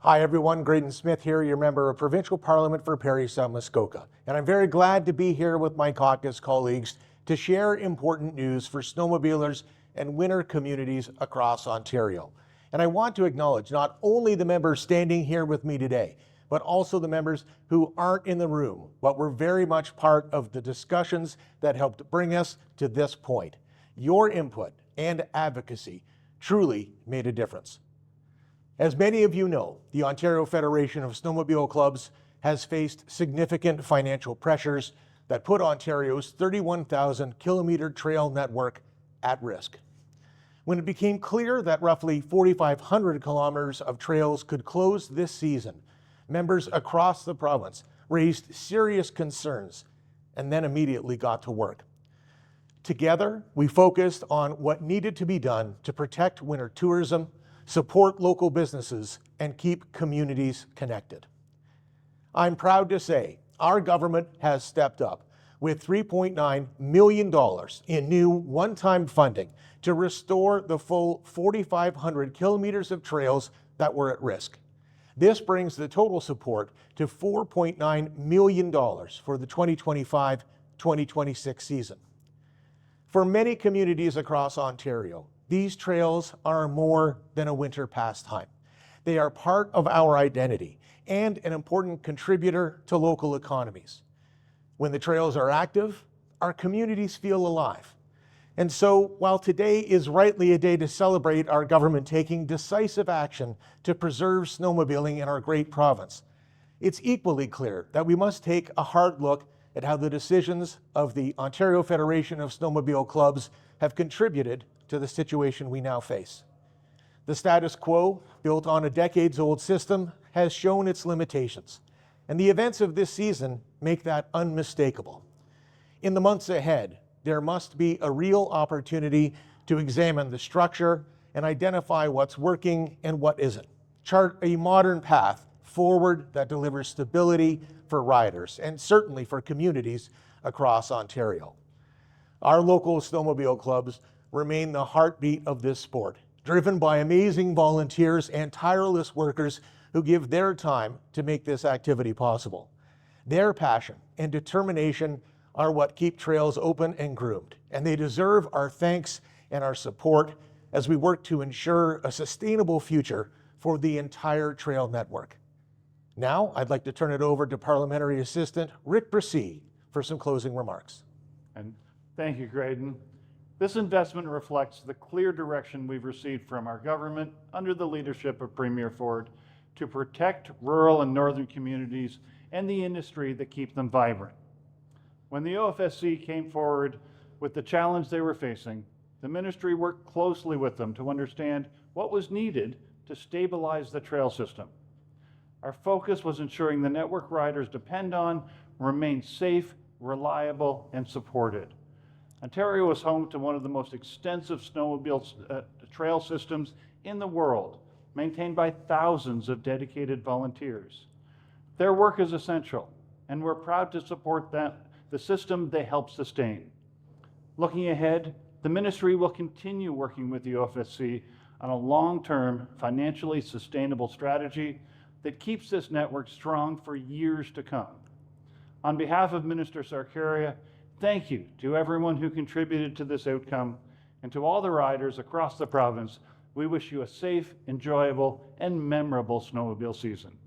Hi everyone, Graydon Smith here, your member of Provincial Parliament for Parry Sound Muskoka. And I'm very glad to be here with my caucus colleagues to share important news for snowmobilers and winter communities across Ontario. And I want to acknowledge not only the members standing here with me today, but also the members who aren't in the room, but were very much part of the discussions that helped bring us to this point. Your input and advocacy truly made a difference. As many of you know, the Ontario Federation of Snowmobile Clubs has faced significant financial pressures that put Ontario's 31,000 kilometer trail network at risk. When it became clear that roughly 4,500 kilometers of trails could close this season, members across the province raised serious concerns and then immediately got to work. Together, we focused on what needed to be done to protect winter tourism, support local businesses, and keep communities connected. I'm proud to say our government has stepped up with $3.9 million in new one-time funding to restore the full 4,500 kilometers of trails that were at risk. This brings the total support to $4.9 million for the 2025-2026 season. For many communities across Ontario, these trails are more than a winter pastime. They are part of our identity and an important contributor to local economies. When the trails are active, our communities feel alive. And so, while today is rightly a day to celebrate our government taking decisive action to preserve snowmobiling in our great province, it's equally clear that we must take a hard look at how the decisions of the Ontario Federation of Snowmobile Clubs have contributed to the situation we now face. The status quo, built on a decades-old system, has shown its limitations, and the events of this season make that unmistakable. In the months ahead, there must be a real opportunity to examine the structure and identify what's working and what isn't. Chart a modern path forward that delivers stability for riders and certainly for communities across Ontario. Our local snowmobile clubs remain the heartbeat of this sport, driven by amazing volunteers and tireless workers who give their time to make this activity possible. Their passion and determination are what keep trails open and groomed, and they deserve our thanks and our support as we work to ensure a sustainable future for the entire trail network. Now, I'd like to turn it over to Parliamentary Assistant Rick Bresee for some closing remarks. And thank you, Graydon. This investment reflects the clear direction we've received from our government under the leadership of Premier Ford to protect rural and northern communities and the industry that keep them vibrant. When the OFSC came forward with the challenge they were facing, the ministry worked closely with them to understand what was needed to stabilize the trail system. Our focus was ensuring the network riders depend on remain safe, reliable, and supported. Ontario is home to one of the most extensive snowmobile trail systems in the world, maintained by thousands of dedicated volunteers. Their work is essential, and we're proud to support the system they help sustain. Looking ahead, the ministry will continue working with the OFSC on a long-term, financially sustainable strategy that keeps this network strong for years to come. On behalf of Minister Sarkaria, thank you to everyone who contributed to this outcome, and to all the riders across the province, we wish you a safe, enjoyable, and memorable snowmobile season.